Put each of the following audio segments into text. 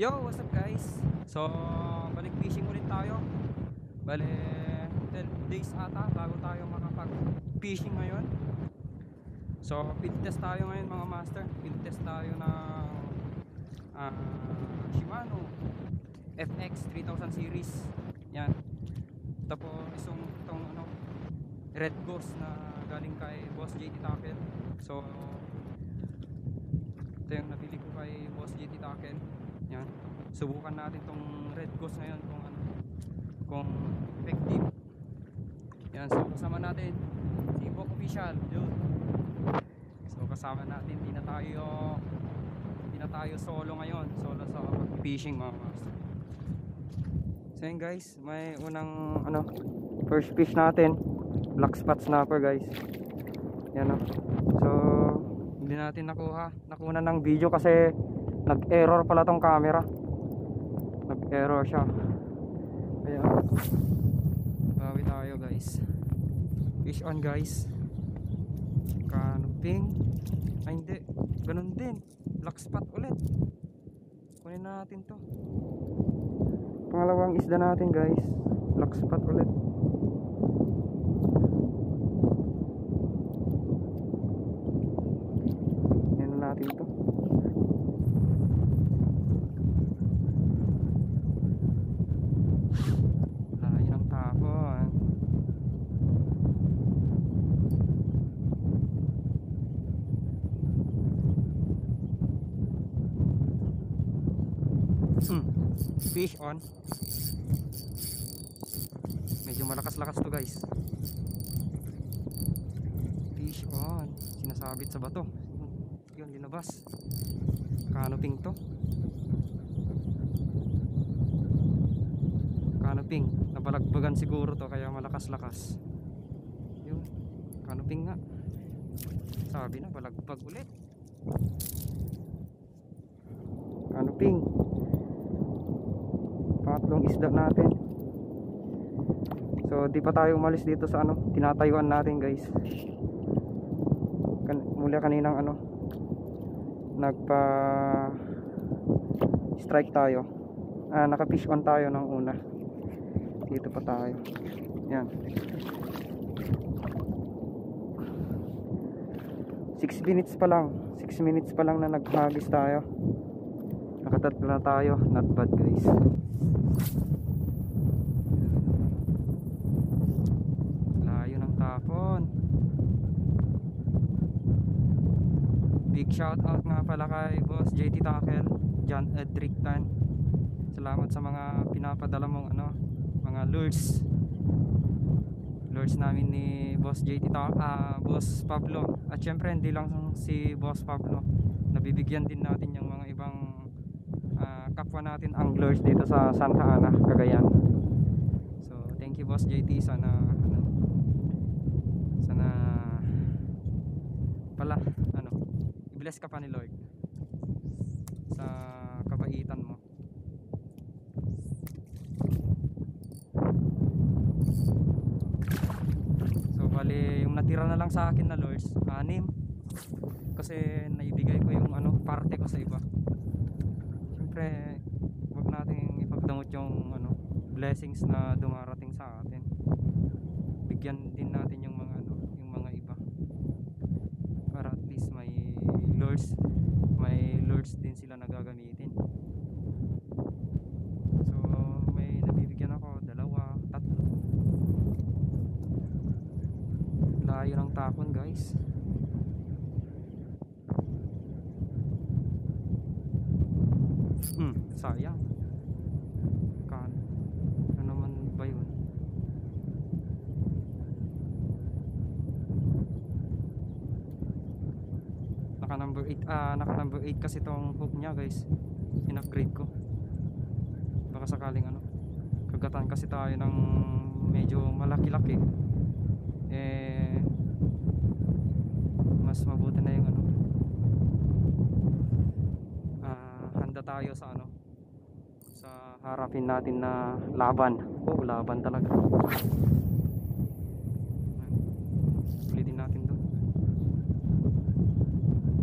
Yo, what's up guys? So, balik fishing ulit tayo. Bale, 12 days ata bago tayo makapag-fishing ngayon. So, field test tayo ngayon mga master. Field test tayo ng Shimano FX 3000 series. Yan. Tapos, itong Red Ghost na galing kay Boss JT Tackle. So, ito yung nabili ko kay Boss JT Tackle. Yan. Subukan natin tong Red Ghost ngayon kung effective. Yan, so kasama natin si Bok Official. Yun. So kasama natin, hindi na tayo solo ngayon. Solo sa fishing mga master. So yun guys, may unang first fish natin, black spot snapper guys. Yan so hindi natin nakuha ng video kasi nag-error pala tong camera. Nag-error siya. Ayan. Bawi tayo guys. Fish on guys. Canoping. Ay hindi. Ganun din. Black spot ulit. Kunin natin to. Pangalawang isda natin guys. Black spot ulit. Yan natin to. Fish on. Medyo malakas-lakas to guys. Fish on. Sinasabit sa bato. Yun, linabas. Canoping to. Canoping. Nabalagbagan siguro to kaya malakas-lakas. Yun. Canoping nga. Sabi na, balagbag ulit. Canoping. Pangatlong isda natin. So di pa tayo umalis dito sa tinatayuan natin guys. Mula kaninang nagpa strike tayo. Naka fish on tayo ng una. Dito pa tayo. Yan. 6 minutes pa lang. 6 minutes pa lang na naghagis tayo. Nakatatlo na tayo. Not bad guys. Layo ng tapon. Big shout out nga pala kay Boss JT Tackle, John Edric Tan. Salamat sa mga pinapadala mong mga lures namin ni Boss JT Tackle, Boss Pablo. At syempre hindi lang si Boss Pablo, nabibigyan din natin yung mga ibang kapwa natin anglers dito sa Santa Ana, Cagayan. So thank you Boss JT. Sana pala i-bless ka pa ni Lord sa kabaitan mo. So bali yung natira na lang sa akin na lures 6 kasi naibigay ko yung parte ko sa iba. Siyempre wag nating ipagdamot yung blessings na dumarating sa atin. Bigyan din natin yung mga iba para at least may lures din sila nagagamitin. So may nabibigyan ako 2, 3. Layo ng tapon guys. Sayang. Ano naman ba yun? Naka number 8 kasi tong hook niya guys. In-upgrade ko. Baka sakaling kagatan kasi tayo ng medyo malaki-laki. Mas mabuti na yung handa tayo sa sa harapin natin na laban. Laban talaga. Ulitin natin doon.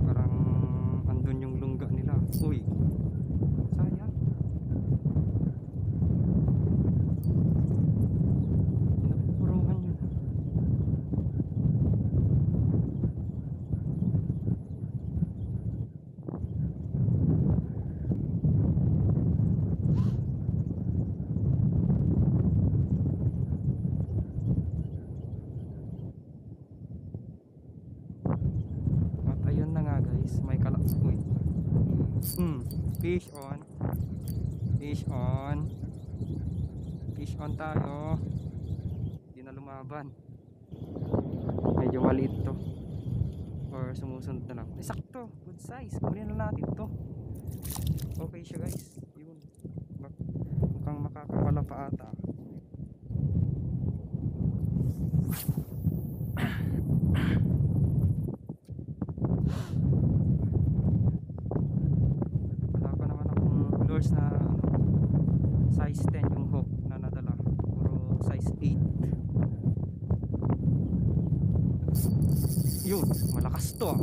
Parang andun yung lungga nila. Uy, sayang. on. Fish on. Fish on tayo. Hindi na lumaban. Medyo maliit to. Or sumusunod na lang. Sakto, good size. Kunin na natin to. Okay siya guys. Yun. Mukhang makakawala pa ata. Wala pa naman akong lures na size 10 yung hook na nadala. Puro size 8. Yun, malakas to ah.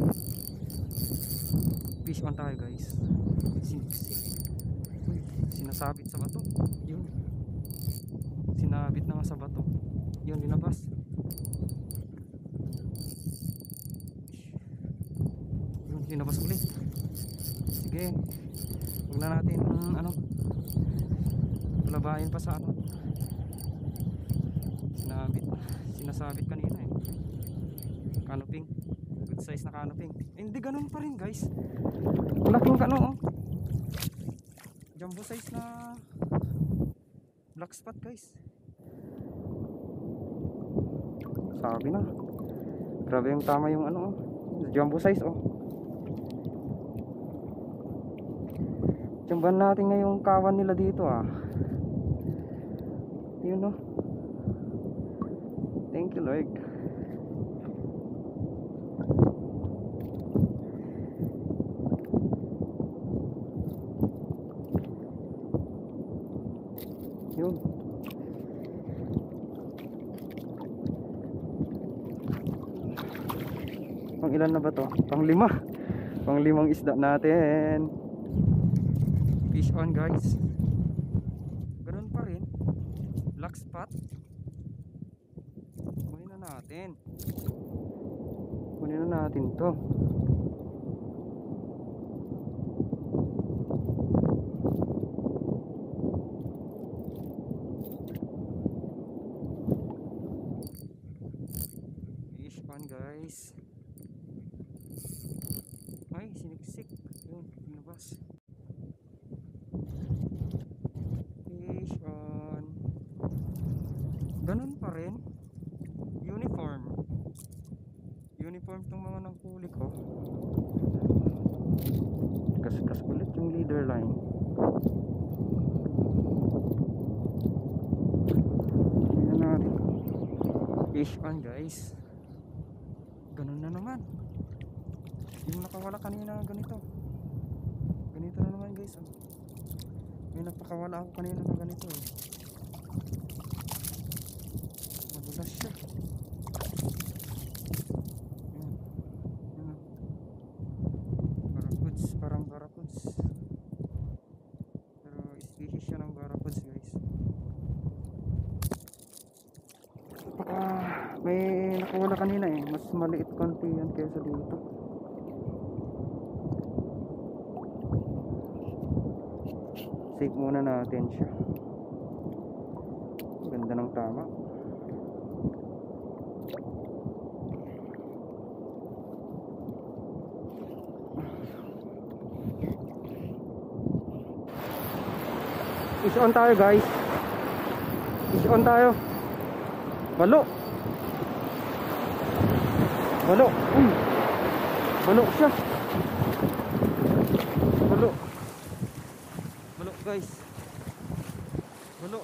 Fish on tayo guys. Siniksik. Uy, sinasabit sa bato. Yun. Sinabit na nga sa bato. Yun, linabas. Yun, linabas ulit. Sige. Huwag na natin labahin pa sa sinasabit kanina eh. Canoping. Good size na canoping. Hindi ganun pa rin guys. Laking oh. Jumbo size na black spot guys. Sabi na. Grabe yung tama yung jumbo size oh. Tsambahan natin ngayong kawan nila dito ah. Yun oh. Thank you Lord. Yun. Pang ilan na ba to? Pang 5. Pang 5 isda natin. Fish on guys. Ganun pa rin. Black spot. Kunin na natin. Kunin na natin to. Fish on guys. Ay, siniksik. Yun, pinabas. Fish on. Ganun pa rin. Uniform tong mga nangkuli ko. Kaskas ulit yung leader line. Tingnan natin. Fish on guys. Ganun na naman. Yung nakawala kanina ganito. Ganito na naman guys. May napakawala ako kanina na ganito eh. Madulas siya. Barracuds, parang barracuds. Pero species siya ng barracuds guys. May nakawala kanina eh. Mas maliit konti yan kaysa dito. Save muna natin siya. Ganda ng tama. Fish on tayo guys. Fish on tayo. Balo. Balo. Balo siya. Balo. Balo guys. Balo.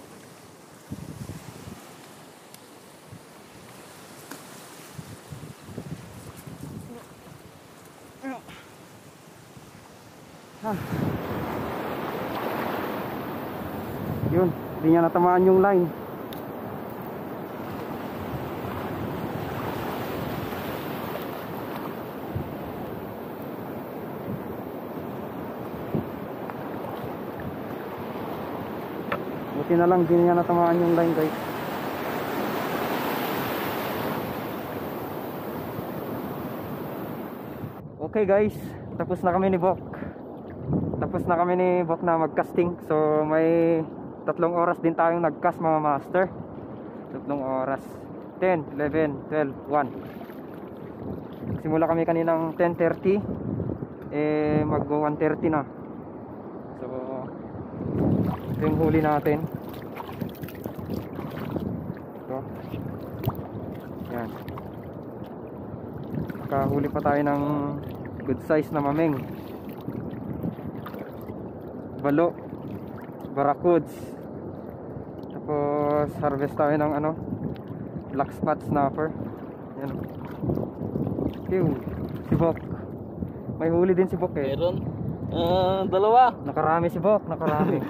Yun, hindi niya natamaan yung line. Buti na lang, hindi niya natamaan yung line guys. Okay guys, tapos na kami ni Bok. Tapos na kami ni Bok na mag-casting. So may 3 oras din tayong nag-cast mga master. 3 oras. 10, 11, 12, 1. Simula kami kaninang 10:30. Mag 1:30 na. So Ito yung huli natin. Ito. Yan. Kahuli pa tayo ng good size na mameng. Balo. Barracuds. Tapos harvest tayo ng ano, black spot snapper. Yan. Pew. Si Bok. May huli din si Bok eh. Meron. Dalawa. Nakarami si Bok, nakarami.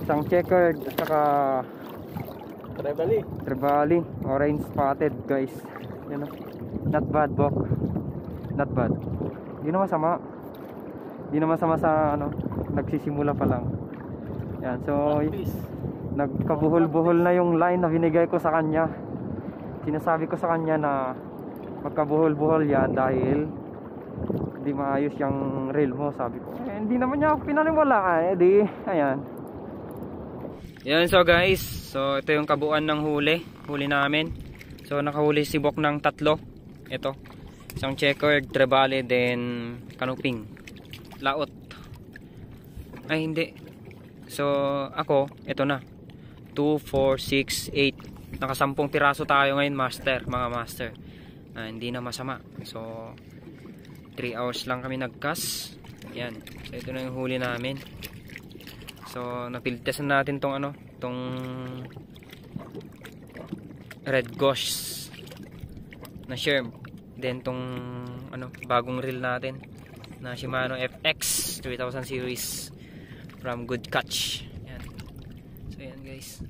Isang checkered at saka Trevally, orange spotted guys. Yan o. Not bad Bok. Not bad. Hindi naman masama. Hindi naman masama sa ano, nagsisimula pa lang. Yan, so nagkabuhol-buhol na yung line na binigay ko sa kanya. Sinasabi ko sa kanya na magkabuhol-buhol yan dahil hindi maayos yung reel mo, sabi ko. Eh, hindi naman niya ako pinaniwalaan, eh di, ayan. Yan, so guys, so ito yung kabuuan ng huli namin. So nakahuli si Bok ng 3. Ito, isang checkered, Trevally, then kanuping, laot. Ay hindi. So ako, ito na, 2, 4, 6, 8. Nakasampung piraso tayo ngayon, mga master. Hindi na masama. So 3 hours lang kami nagcast. Yan. So ito na yung huli namin. So napiltesan natin tong ano, tong red ghost na shrimp. Then tong ano, bagong reel natin na Shimano FX 3000 series from Good Catch. Yan. So yan guys.